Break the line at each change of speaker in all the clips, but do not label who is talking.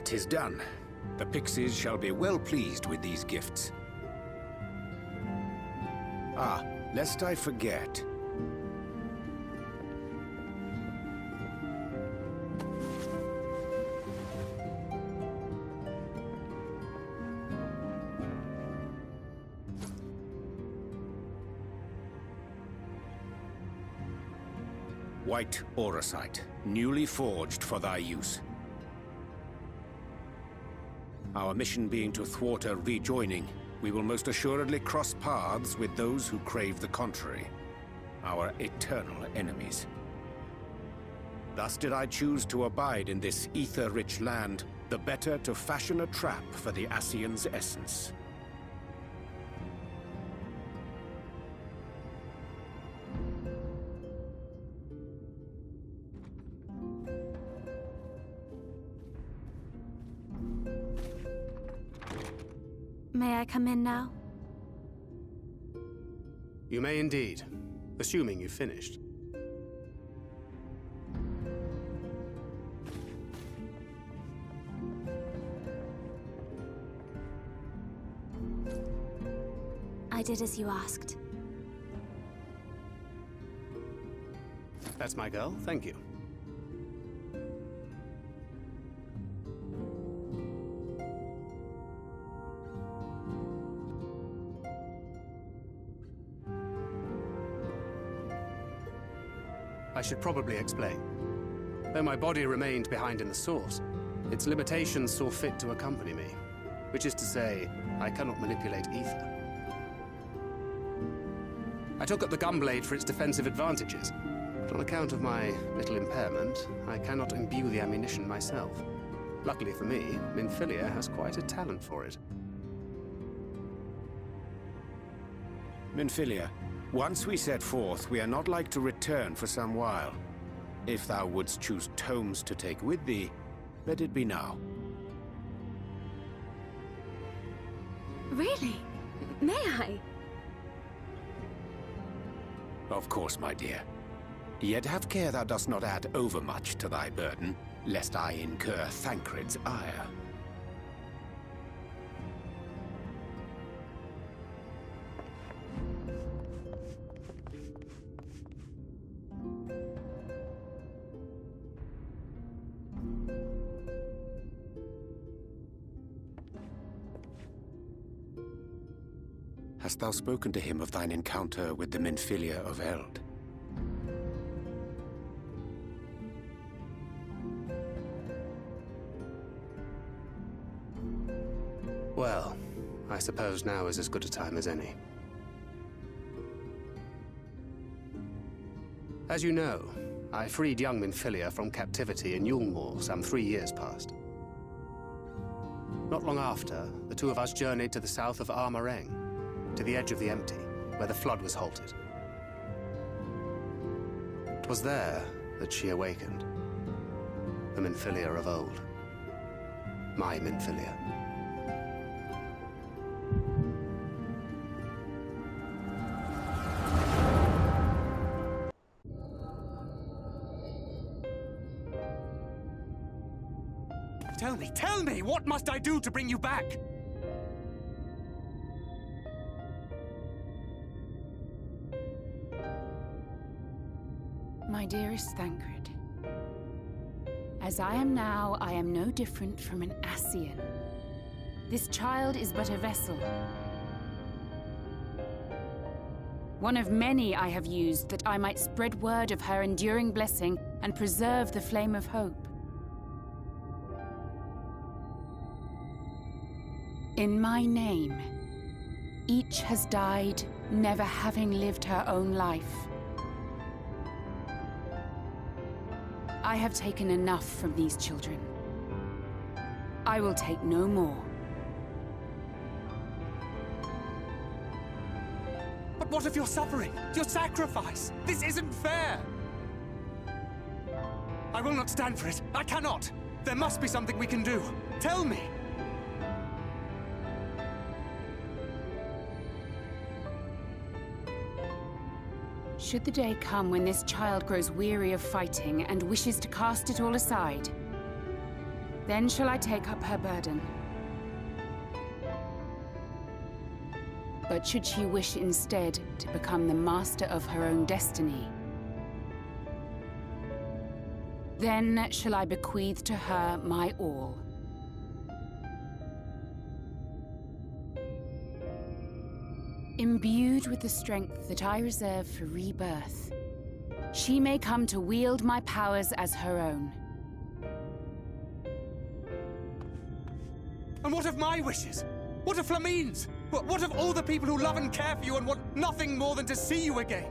'Tis done. The Pixies shall be well pleased with these gifts. Ah, lest I forget. White Auracite, newly forged for thy use. Our mission being to thwart a rejoining, we will most assuredly cross paths with those who crave the contrary, our eternal enemies. Thus did I choose to abide in this ether-rich land, the better to fashion a trap for the Ascian's essence.
May I come in now?
You may indeed, assuming you've finished.
I did as you asked.
That's my girl, thank you. I should probably explain. Though my body remained behind in the source, its limitations saw fit to accompany me, which is to say, I cannot manipulate ether. I took up the gunblade for its defensive advantages, but on account of my little impairment, I cannot imbue the ammunition myself. Luckily for me, Minfilia has quite a talent for it.
Minfilia, once we set forth, we are not like to return for some while. If thou wouldst choose tomes to take with thee, let it be now.
Really? May I?
Of course, my dear. Yet have care thou dost not add overmuch to thy burden, lest I incur Thancred's ire. Hast thou spoken to him of thine encounter with the Minfilia of Eld?
Well, I suppose now is as good a time as any. As you know, I freed young Minfilia from captivity in Yulmore some 3 years past. Not long after, the two of us journeyed to the south of Armareng, to the edge of the Empty, where the flood was halted. It was there that she awakened. The Minfilia of old. My Minfilia.
Tell me, what must I do to bring you back?
My dearest Thancred, as I am now, I am no different from an Ascian. This child is but a vessel. One of many I have used that I might spread word of her enduring blessing and preserve the flame of hope. In my name, each has died, never having lived her own life. I have taken enough from these children. I will take no more.
But what of your suffering? Your sacrifice? This isn't fair! I will not stand for it. I cannot! There must be something we can do. Tell me!
Should the day come when this child grows weary of fighting and wishes to cast it all aside, Then shall I take up her burden. But should she wish instead to become the master of her own destiny, then shall I bequeath to her my all. Imbued with the strength that I reserve for rebirth, she may come to wield my powers as her own.
And what of my wishes? What of Flamine's? What of all the people who love and care for you and want nothing more than to see you again?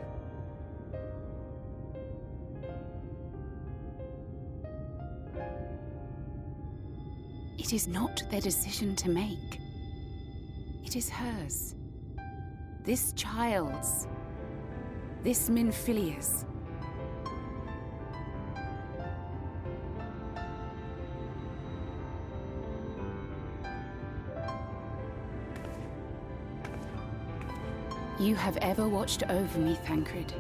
It is not their decision to make. It is hers. This child's. This Minfilia's. You have ever watched over me, Thancred.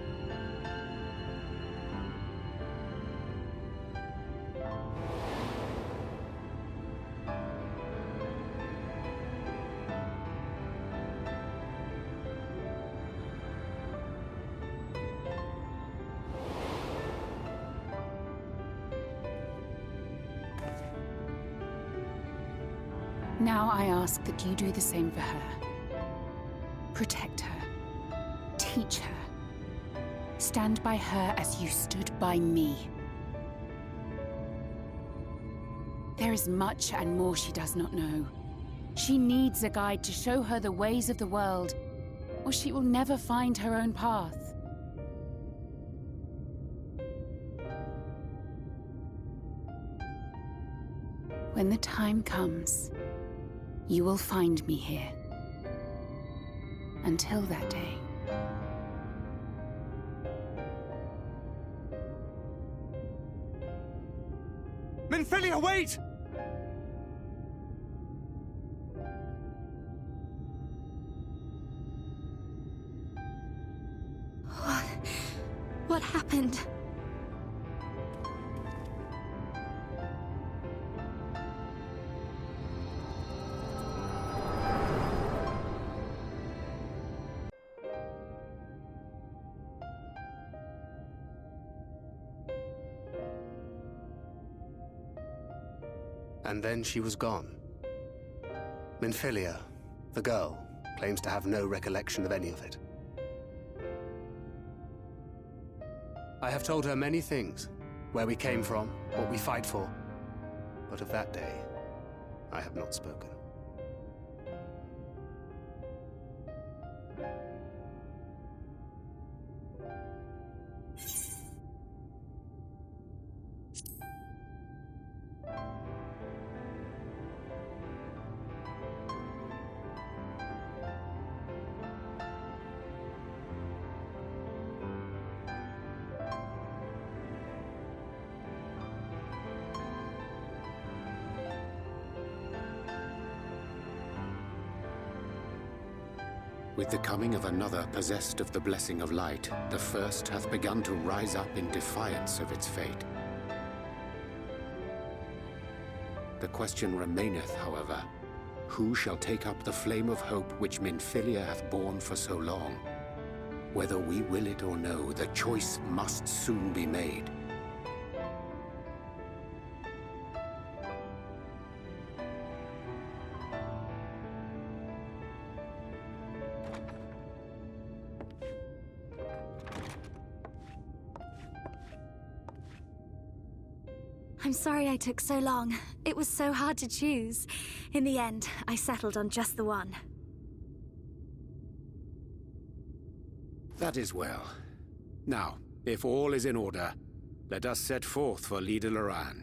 Now I ask that you do the same for her. Protect her. Teach her. Stand by her as you stood by me. There is much and more she does not know. She needs a guide to show her the ways of the world, or she will never find her own path. When the time comes, you will find me here. Until that day.
Minfilia, wait!
What happened?
And then she was gone. Minfilia, the girl, claims to have no recollection of any of it. I have told her many things, where we came from, what we fight for, but of that day, I have not spoken.
With the coming of another possessed of the blessing of light, the first hath begun to rise up in defiance of its fate. The question remaineth, however, who shall take up the flame of hope which Minfilia hath borne for so long? Whether we will it or no, the choice must soon be made.
I'm sorry I took so long. It was so hard to choose. In the end, I settled on just the one.
That is well. Now, if all is in order, let us set forth for Lida Loran.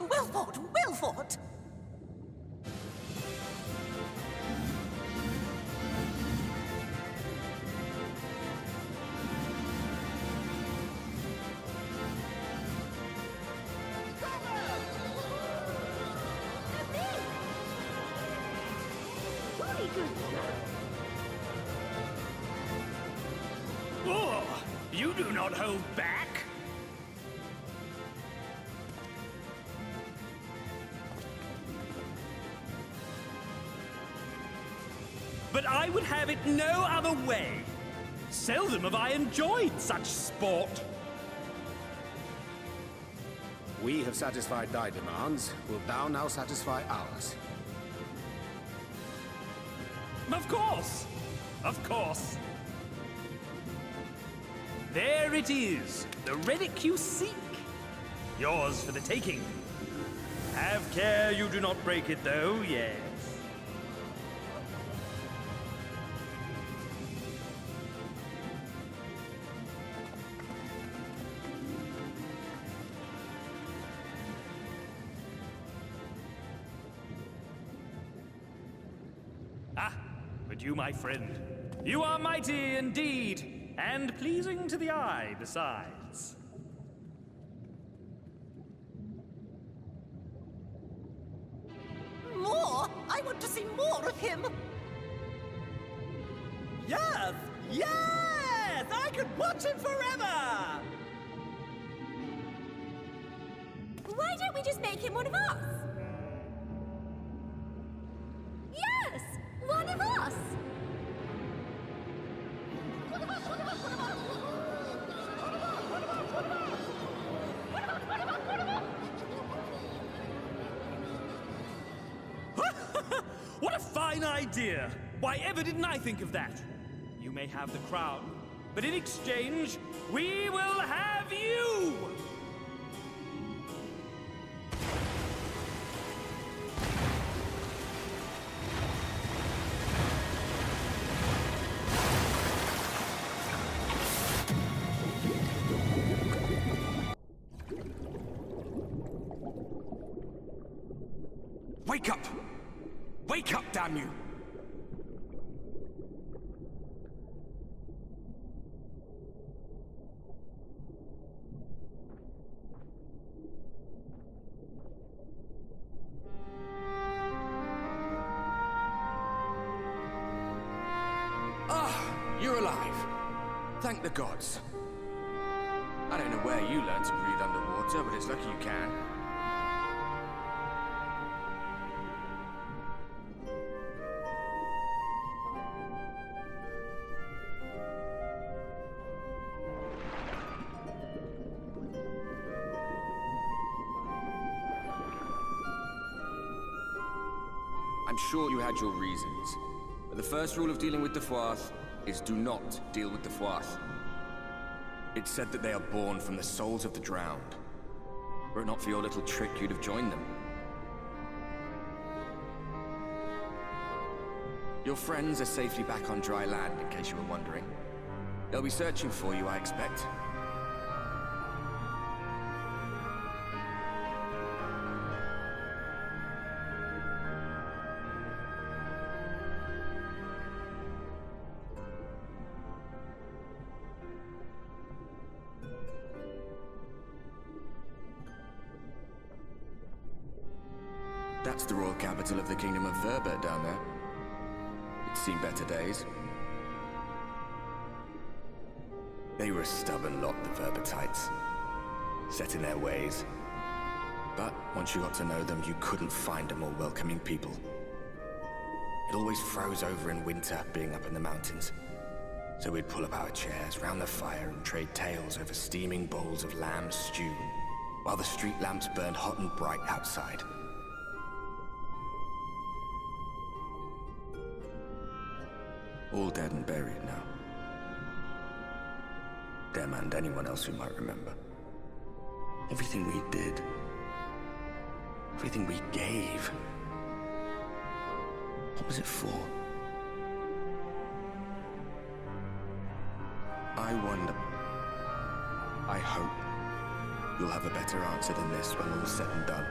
Wilford! Wilford!
Oh, you do not hold back. But I would have it no other way. Seldom have I enjoyed such sport.
We have satisfied thy demands. Wilt thou now satisfy ours?
Of course! Of course! There it is, the relic you seek. Yours for the taking. Have care you do not break it, though, yes. Ah, but you, my friend, you are mighty indeed, and pleasing to the eye besides.
More? I want to see more of him!
Yes! Yes! I could watch him forever!
Why don't we just make him one of us? Yes! One of us!
What a fine idea! Why ever didn't I think of that? You may have the crown, but in exchange, we will have you!
Wake up! Wake up, damn you! Ah, you're alive. Thank the gods. I don't know where you learned to breathe underwater, but it's lucky you can. I'm sure you had your reasons, but the first rule of dealing with the Fwaath is do not deal with the Fwaath. It's said that they are born from the souls of the drowned. Were it not for your little trick, you'd have joined them. Your friends are safely back on dry land, in case you were wondering. They'll be searching for you, I expect. That's the royal capital of the Kingdom of Verbert down there. It's seen better days. They were a stubborn lot, the Verbertites. Set in their ways. But once you got to know them, you couldn't find a more welcoming people. It always froze over in winter, being up in the mountains. So we'd pull up our chairs round the fire and trade tales over steaming bowls of lamb stew, while the street lamps burned hot and bright outside. All dead and buried now. Them and anyone else who might remember. Everything we did. Everything we gave. What was it for? I wonder. I hope you'll have a better answer than this when all's said and done.